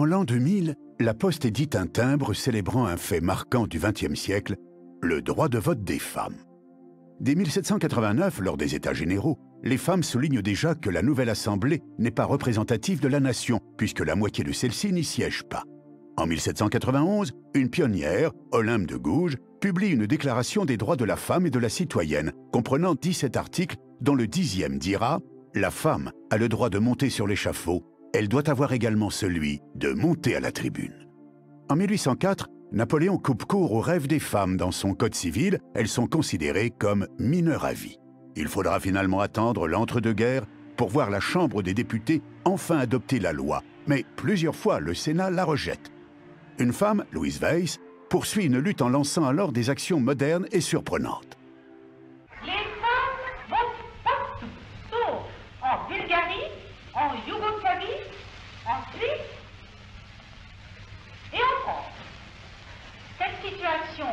En l'an 2000, la Poste édite un timbre célébrant un fait marquant du XXe siècle, le droit de vote des femmes. Dès 1789, lors des États généraux, les femmes soulignent déjà que la nouvelle Assemblée n'est pas représentative de la nation, puisque la moitié de celle-ci n'y siège pas. En 1791, une pionnière, Olympe de Gouges, publie une déclaration des droits de la femme et de la citoyenne, comprenant 17 articles, dont le 10e dira « La femme a le droit de monter sur l'échafaud, elle doit avoir également celui de monter à la tribune. » En 1804, Napoléon coupe court aux rêves des femmes. Dans son code civil, elles sont considérées comme mineures à vie. Il faudra finalement attendre l'entre-deux-guerres pour voir la Chambre des députés enfin adopter la loi, mais plusieurs fois le Sénat la rejette. Une femme, Louise Weiss, poursuit une lutte en lançant alors des actions modernes et surprenantes. Les femmes votent partout, sauf en Bulgarie, en Yougoslavie, en Suisse et en France. Cette situation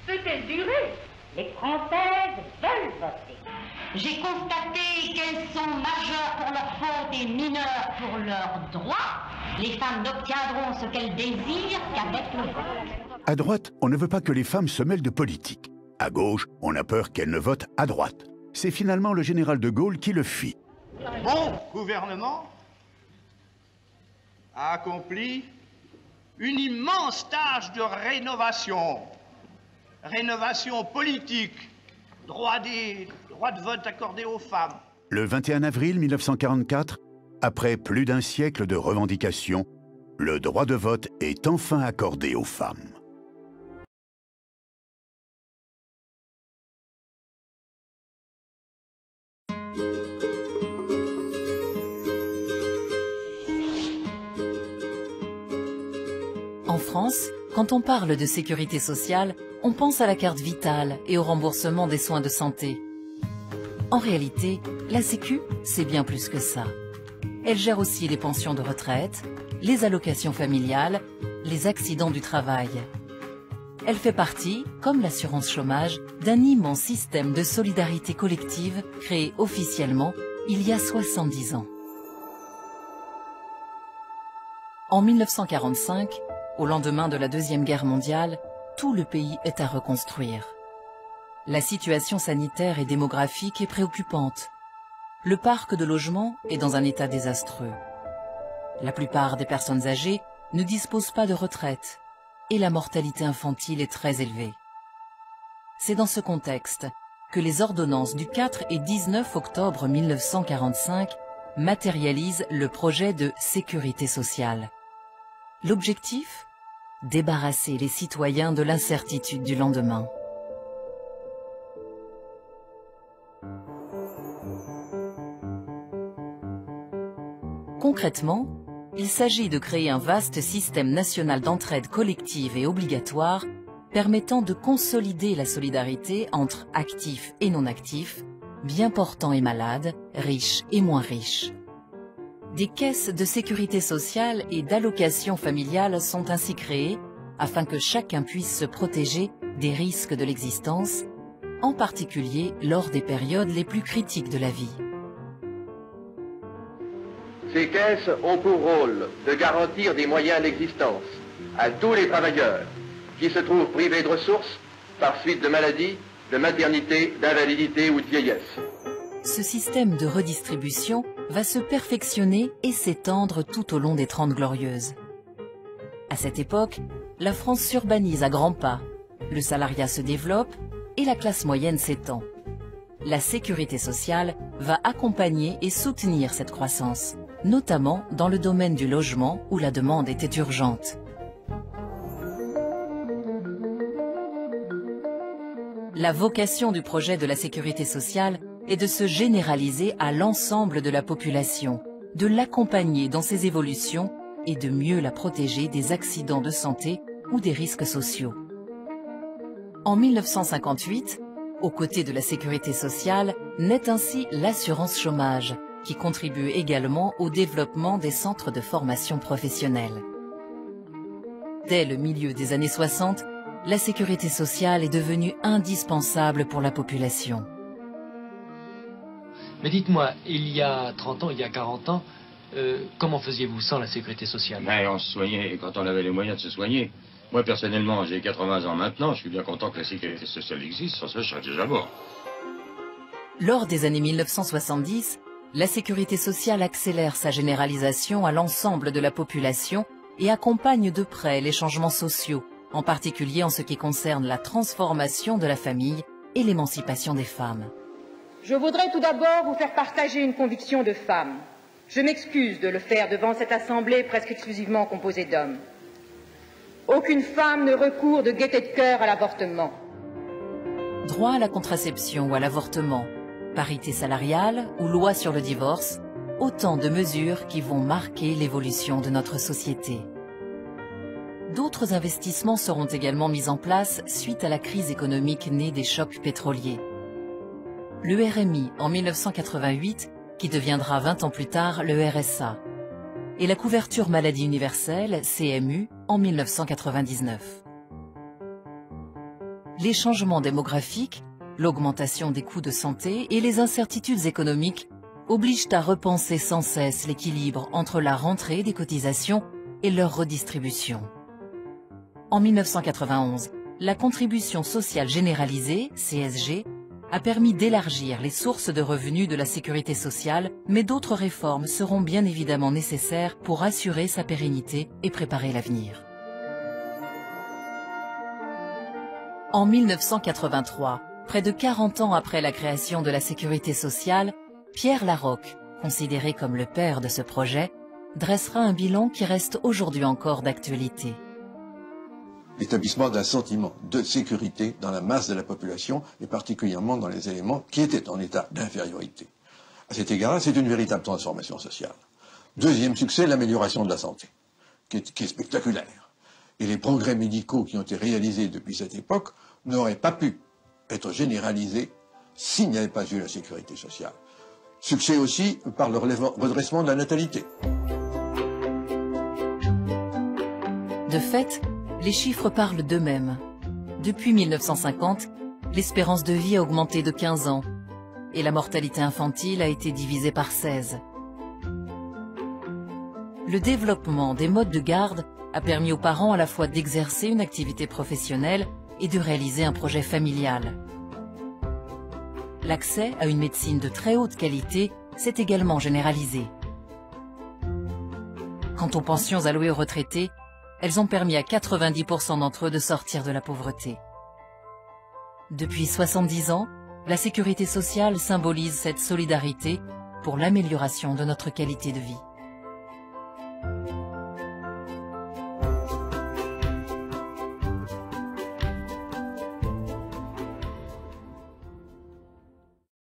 peut-elle durer? Les Françaises veulent voter. J'ai constaté qu'elles sont majeures pour leurs fautes et mineures pour leurs droits. Les femmes n'obtiendront ce qu'elles désirent qu'avec le vote. À droite, on ne veut pas que les femmes se mêlent de politique. À gauche, on a peur qu'elles ne votent à droite. C'est finalement le général de Gaulle qui le fit. Mon gouvernement a accompli une immense tâche de rénovation. Rénovation politique, droit de vote accordé aux femmes. Le 21 avril 1944, après plus d'un siècle de revendications, le droit de vote est enfin accordé aux femmes. En France, quand on parle de sécurité sociale, on pense à la carte vitale et au remboursement des soins de santé. En réalité, la Sécu, c'est bien plus que ça. Elle gère aussi les pensions de retraite, les allocations familiales, les accidents du travail. Elle fait partie, comme l'assurance chômage, d'un immense système de solidarité collective créé officiellement il y a 70 ans. En 1945, au lendemain de la Deuxième Guerre mondiale, tout le pays est à reconstruire. La situation sanitaire et démographique est préoccupante. Le parc de logement est dans un état désastreux. La plupart des personnes âgées ne disposent pas de retraite et la mortalité infantile est très élevée. C'est dans ce contexte que les ordonnances du 4 et 19 octobre 1945 matérialisent le projet de sécurité sociale. L'objectif ? Débarrasser les citoyens de l'incertitude du lendemain. Concrètement, il s'agit de créer un vaste système national d'entraide collective et obligatoire permettant de consolider la solidarité entre actifs et non-actifs, bien portants et malades, riches et moins riches. Des caisses de sécurité sociale et d'allocations familiales sont ainsi créées afin que chacun puisse se protéger des risques de l'existence, en particulier lors des périodes les plus critiques de la vie. Ces caisses ont pour rôle de garantir des moyens d'existence à tous les travailleurs qui se trouvent privés de ressources par suite de maladies, de maternité, d'invalidité ou de vieillesse. Ce système de redistribution va se perfectionner et s'étendre tout au long des 30 Glorieuses. À cette époque, la France s'urbanise à grands pas, le salariat se développe et la classe moyenne s'étend. La sécurité sociale va accompagner et soutenir cette croissance, notamment dans le domaine du logement où la demande était urgente. La vocation du projet de la sécurité sociale est de se généraliser à l'ensemble de la population, de l'accompagner dans ses évolutions et de mieux la protéger des accidents de santé ou des risques sociaux. En 1958, aux côtés de la sécurité sociale, naît ainsi l'assurance chômage, qui contribue également au développement des centres de formation professionnelle. Dès le milieu des années 60, la sécurité sociale est devenue indispensable pour la population. Mais dites-moi, il y a 30 ans, il y a 40 ans, Comment faisiez-vous sans la sécurité sociale? Ben, on se soignait quand on avait les moyens de se soigner. Moi, personnellement, j'ai 80 ans maintenant. Je suis bien content que la sécurité sociale existe. Sans ça, je serais déjà mort. Lors des années 1970, la sécurité sociale accélère sa généralisation à l'ensemble de la population et accompagne de près les changements sociaux, en particulier en ce qui concerne la transformation de la famille et l'émancipation des femmes. Je voudrais tout d'abord vous faire partager une conviction de femme. Je m'excuse de le faire devant cette assemblée presque exclusivement composée d'hommes. Aucune femme ne recourt de gaieté de cœur à l'avortement. Droit à la contraception ou à l'avortement, parité salariale ou loi sur le divorce, autant de mesures qui vont marquer l'évolution de notre société. D'autres investissements seront également mis en place suite à la crise économique née des chocs pétroliers. Le RMI en 1988, qui deviendra 20 ans plus tard le RSA, et la couverture maladie universelle, CMU, en 1999. Les changements démographiques, l'augmentation des coûts de santé et les incertitudes économiques obligent à repenser sans cesse l'équilibre entre la rentrée des cotisations et leur redistribution. En 1991, la contribution sociale généralisée, CSG, a permis d'élargir les sources de revenus de la sécurité sociale, mais d'autres réformes seront bien évidemment nécessaires pour assurer sa pérennité et préparer l'avenir. En 1983, près de 40 ans après la création de la sécurité sociale, Pierre Laroque, considéré comme le père de ce projet, dressera un bilan qui reste aujourd'hui encore d'actualité. L'établissement d'un sentiment de sécurité dans la masse de la population et particulièrement dans les éléments qui étaient en état d'infériorité. À cet égard-là, c'est une véritable transformation sociale. Deuxième succès, l'amélioration de la santé, qui est spectaculaire. Et les progrès médicaux qui ont été réalisés depuis cette époque n'auraient pas pu être généralisés s'il n'y avait pas eu la sécurité sociale. Succès aussi par le redressement de la natalité. De fait, les chiffres parlent d'eux-mêmes. Depuis 1950, l'espérance de vie a augmenté de 15 ans et la mortalité infantile a été divisée par 16. Le développement des modes de garde a permis aux parents à la fois d'exercer une activité professionnelle et de réaliser un projet familial. L'accès à une médecine de très haute qualité s'est également généralisé. Quant aux pensions allouées aux retraités, elles ont permis à 90% d'entre eux de sortir de la pauvreté. Depuis 70 ans, la sécurité sociale symbolise cette solidarité pour l'amélioration de notre qualité de vie.